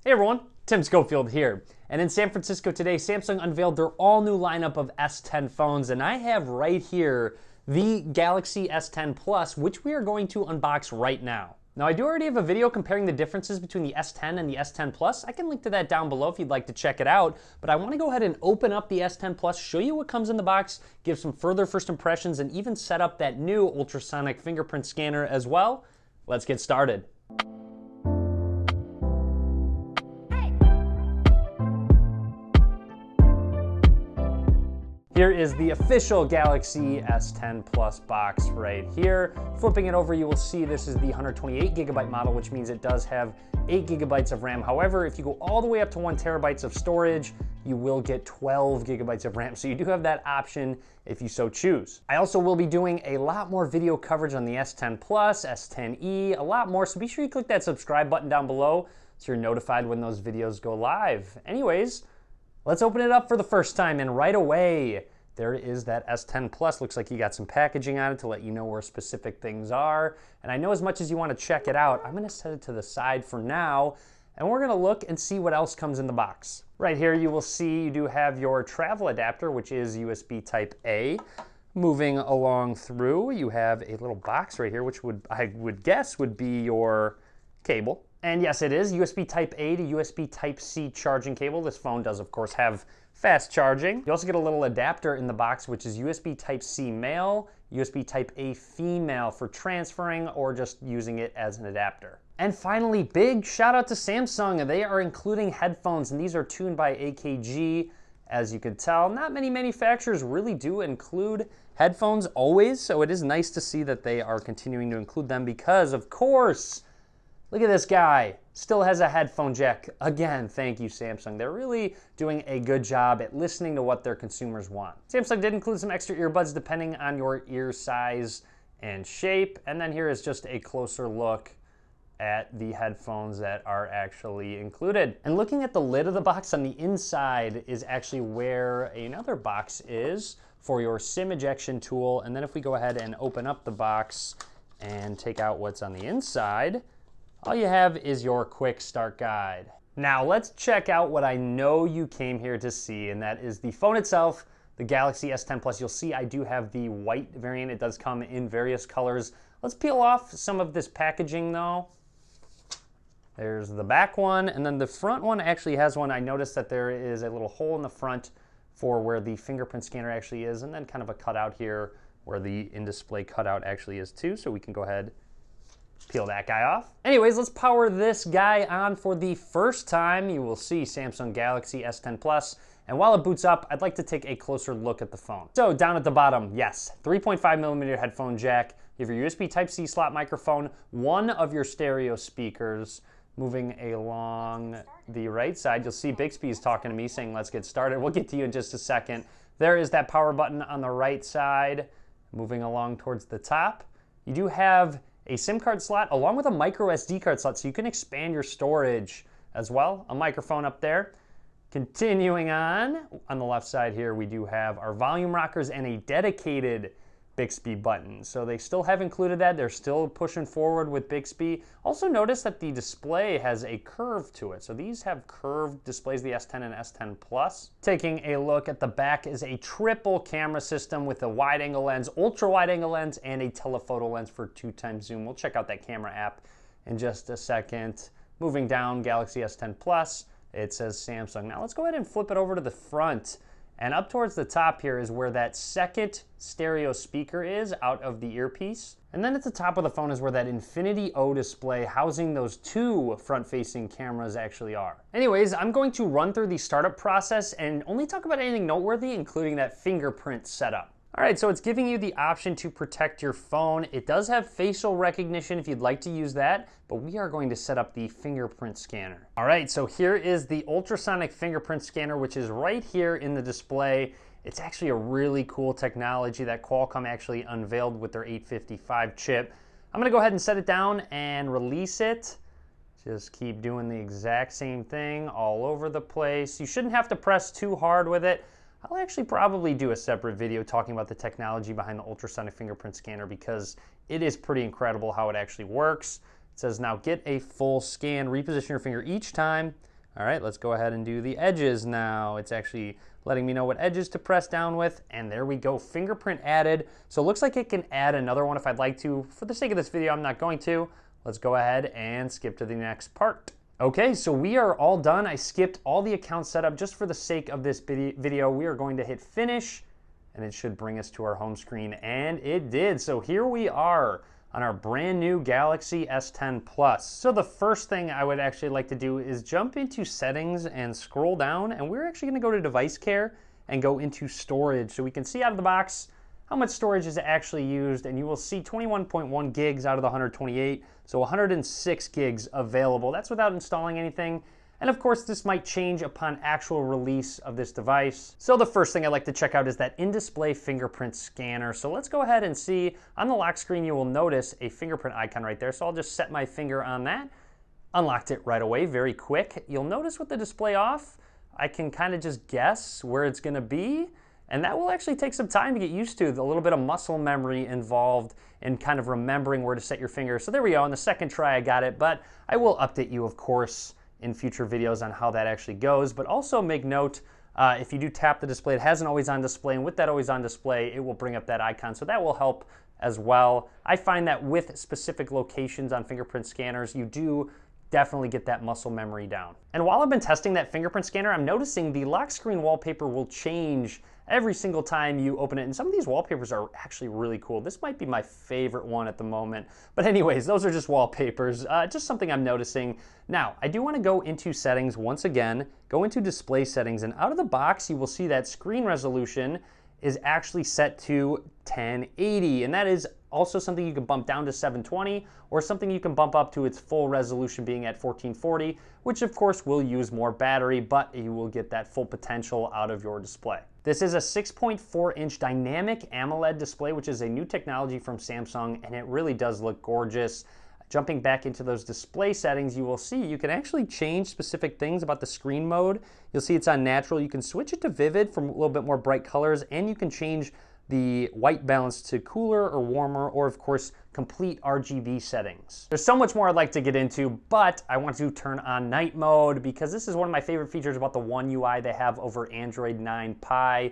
Hey everyone, Tim Schofield here. And in San Francisco today, Samsung unveiled their all-new lineup of S10 phones, and I have right here the Galaxy S10 Plus, which we are going to unbox right now. Now, I do already have a video comparing the differences between the S10 and the S10 Plus. I can link to that down below if you'd like to check it out, but I want to go ahead and open up the S10 Plus, show you what comes in the box, give some further first impressions, and even set up that new ultrasonic fingerprint scanner as well. Let's get started. Here is the official Galaxy S10 Plus box right here. Flipping it over, you will see this is the 128 gigabyte model, which means it does have 8 gigabytes of RAM. However, if you go all the way up to 1 terabytes of storage, you will get 12 gigabytes of RAM. So you do have that option if you so choose. I also will be doing a lot more video coverage on the S10 Plus, S10e, a lot more. So be sure you click that subscribe button down below so you're notified when those videos go live. Anyways, let's open it up for the first time, and right away, there is that S10 Plus. Looks like you got some packaging on it to let you know where specific things are. And I know as much as you want to check it out, I'm gonna set it to the side for now, and we're gonna look and see what else comes in the box. Right here, you will see you do have your travel adapter, which is USB Type A. Moving along through, you have a little box right here, which I would guess would be your cable. And yes, it is USB Type A to USB Type C charging cable. This phone does, of course, have fast charging. You also get a little adapter in the box, which is USB Type C male, USB Type A female for transferring or just using it as an adapter. And finally, big shout out to Samsung. They are including headphones, and these are tuned by AKG. As you can tell, not many manufacturers really do include headphones always, so it is nice to see that they are continuing to include them because, of course, look at this guy, still has a headphone jack. Again, thank you, Samsung. They're really doing a good job at listening to what their consumers want. Samsung did include some extra earbuds depending on your ear size and shape. And then here is just a closer look at the headphones that are actually included. And looking at the lid of the box, on the inside is actually where another box is for your SIM ejection tool. And then if we go ahead and open up the box and take out what's on the inside, all you have is your quick start guide. Now let's check out what I know you came here to see, and that is the phone itself, the Galaxy S10 Plus. You'll see I do have the white variant. It does come in various colors. Let's peel off some of this packaging though. There's the back one, and then the front one actually has one. I noticed that there is a little hole in the front for where the fingerprint scanner actually is, and then kind of a cutout here where the in-display cutout actually is too, so we can go ahead peel that guy off. Anyways, let's power this guy on for the first time. You will see Samsung Galaxy S10 Plus. And while it boots up, I'd like to take a closer look at the phone. So down at the bottom, yes, 3.5 millimeter headphone jack. You have your USB Type-C slot microphone, one of your stereo speakers. Moving along the right side, you'll see Bixby's talking to me saying, let's get started. We'll get to you in just a second. There is that power button on the right side. Moving along towards the top, you do have a SIM card slot along with a micro SD card slot, so you can expand your storage as well. A microphone up there. Continuing on the left side here, we do have our volume rockers and a dedicated Bixby button. So they still have included that. They're still pushing forward with Bixby. Also notice that the display has a curve to it. So these have curved displays, the S10 and S10 Plus. Taking a look at the back is a triple camera system with a wide angle lens, ultra wide angle lens, and a telephoto lens for 2x zoom. We'll check out that camera app in just a second. Moving down, Galaxy S10 Plus, it says Samsung. Now let's go ahead and flip it over to the front. And up towards the top here is where that second stereo speaker is out of the earpiece. And then at the top of the phone is where that Infinity O display housing those two front-facing cameras actually are. Anyways, I'm going to run through the startup process and only talk about anything noteworthy, including that fingerprint setup. All right, so it's giving you the option to protect your phone. It does have facial recognition if you'd like to use that, but we are going to set up the fingerprint scanner. All right, so here is the ultrasonic fingerprint scanner, which is right here in the display. It's actually a really cool technology that Qualcomm actually unveiled with their 855 chip. I'm gonna go ahead and set it down and release it. Just keep doing the exact same thing all over the place. You shouldn't have to press too hard with it. I'll actually probably do a separate video talking about the technology behind the ultrasonic fingerprint scanner because it is pretty incredible how it actually works. It says now get a full scan, reposition your finger each time All right, let's go ahead and do the edges now. It's actually letting me know what edges to press down with, and there we go, fingerprint added. So it looks like it can add another one if I'd like to. For the sake of this video, I'm not going to. Let's go ahead and skip to the next part. Okay, so we are all done. I skipped all the account setup just for the sake of this video. We are going to hit finish, and it should bring us to our home screen, and it did. So here we are on our brand new Galaxy S10 Plus. So the first thing I would actually like to do is jump into settings and scroll down, and we're actually gonna go to device care and go into storage so we can see out of the box how much storage is actually used, and you will see 21.1 gigs out of the 128, so 106 gigs available. That's without installing anything. And of course, this might change upon actual release of this device. So the first thing I'd like to check out is that in-display fingerprint scanner. So let's go ahead and see. On the lock screen, you will notice a fingerprint icon right there. So I'll just set my finger on that. Unlocked it right away, very quick. You'll notice with the display off, I can kind of just guess where it's gonna be. And that will actually take some time to get used to. A little bit of muscle memory involved in kind of remembering where to set your finger. So there we go, on the second try I got it, but I will update you, of course, in future videos on how that actually goes. But also make note, if you do tap the display, it has an always on display, and with that always on display, it will bring up that icon. So that will help as well. I find that with specific locations on fingerprint scanners, you do definitely get that muscle memory down. And while I've been testing that fingerprint scanner, I'm noticing the lock screen wallpaper will change every single time you open it. And some of these wallpapers are actually really cool. This might be my favorite one at the moment. But anyways, those are just wallpapers, just something I'm noticing. Now, I do want to go into settings once again, go into display settings, and out of the box, you will see that screen resolution is actually set to 1080, and that is also something you can bump down to 720, or something you can bump up to its full resolution being at 1440, which of course will use more battery, but you will get that full potential out of your display. This is a 6.4-inch dynamic AMOLED display, which is a new technology from Samsung, and it really does look gorgeous. Jumping back into those display settings, you will see you can actually change specific things about the screen mode. You'll see it's on natural. You can switch it to vivid for a little bit more bright colors, and you can change the white balance to cooler or warmer, or of course, complete RGB settings. There's so much more I'd like to get into, but I want to turn on night mode because this is one of my favorite features about the One UI they have over Android 9 Pie.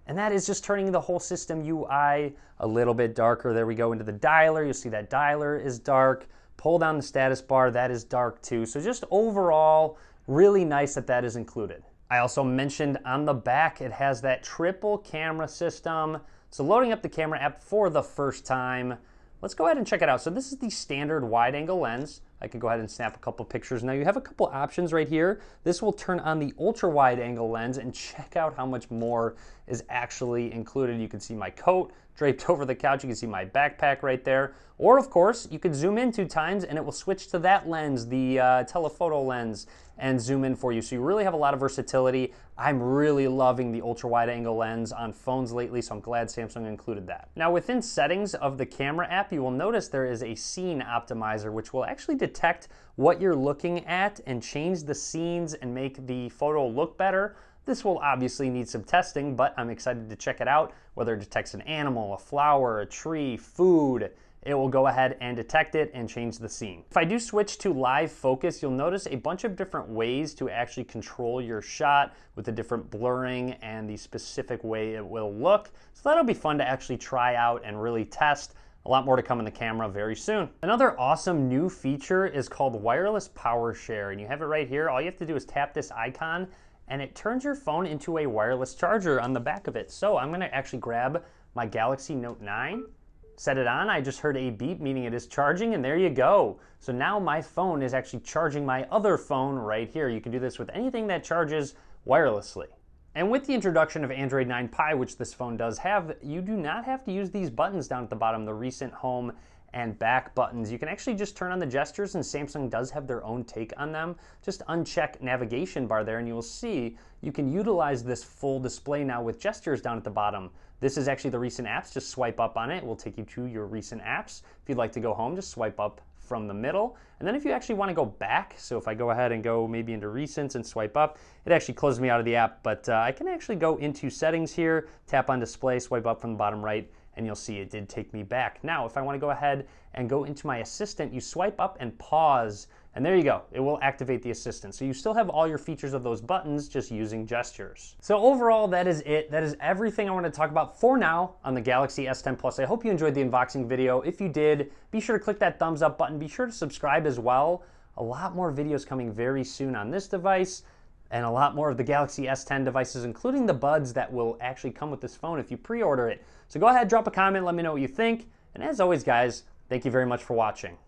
And that is just turning the whole system UI a little bit darker. There we go into the dialer. You'll see that dialer is dark. Pull down the status bar, that is dark too. So just overall, really nice that that is included. I also mentioned on the back, it has that triple camera system. So loading up the camera app for the first time, let's go ahead and check it out. So this is the standard wide angle lens. I could go ahead and snap a couple pictures. Now you have a couple options right here. This will turn on the ultra wide angle lens, and check out how much more is actually included. You can see my coat draped over the couch. You can see my backpack right there. Or of course, you could zoom in 2 times and it will switch to that lens, the telephoto lens, and zoom in for you. So you really have a lot of versatility. I'm really loving the ultra wide angle lens on phones lately, so I'm glad Samsung included that. Now within settings of the camera app, you will notice there is a scene optimizer, which will actually detect what you're looking at and change the scenes and make the photo look better. This will obviously need some testing, but I'm excited to check it out. Whether it detects an animal, a flower, a tree, food, it will go ahead and detect it and change the scene. If I do switch to live focus, you'll notice a bunch of different ways to actually control your shot with the different blurring and the specific way it will look. So that'll be fun to actually try out and really test. A lot more to come in the camera very soon. Another awesome new feature is called wireless power share, and you have it right here. All you have to do is tap this icon and it turns your phone into a wireless charger on the back of it. So I'm gonna actually grab my Galaxy Note 9, set it on. I just heard a beep, meaning it is charging, and there you go. So now my phone is actually charging my other phone right here. You can do this with anything that charges wirelessly. And with the introduction of Android 9 Pie, which this phone does have, you do not have to use these buttons down at the bottom, the recent home and back buttons. You can actually just turn on the gestures, and Samsung does have their own take on them. Just uncheck navigation bar there and you will see you can utilize this full display now with gestures down at the bottom. This is actually the recent apps. Just swipe up on it. It will take you to your recent apps. If you'd like to go home, just swipe up from the middle. And then if you actually want to go back, so if I go ahead and go maybe into recents and swipe up, it actually closes me out of the app, but I can actually go into settings here, tap on display, swipe up from the bottom right, and you'll see it did take me back. Now, if I want to go ahead and go into my assistant, you swipe up and pause, And there you go, it will activate the assistant. So you still have all your features of those buttons just using gestures. So overall, that is it. That is everything I want to talk about for now on the Galaxy S10 Plus. I hope you enjoyed the unboxing video. If you did, be sure to click that thumbs up button. Be sure to subscribe as well. A lot more videos coming very soon on this device and a lot more of the Galaxy S10 devices, including the buds that will actually come with this phone if you pre-order it. So go ahead, drop a comment, let me know what you think. And as always, guys, thank you very much for watching.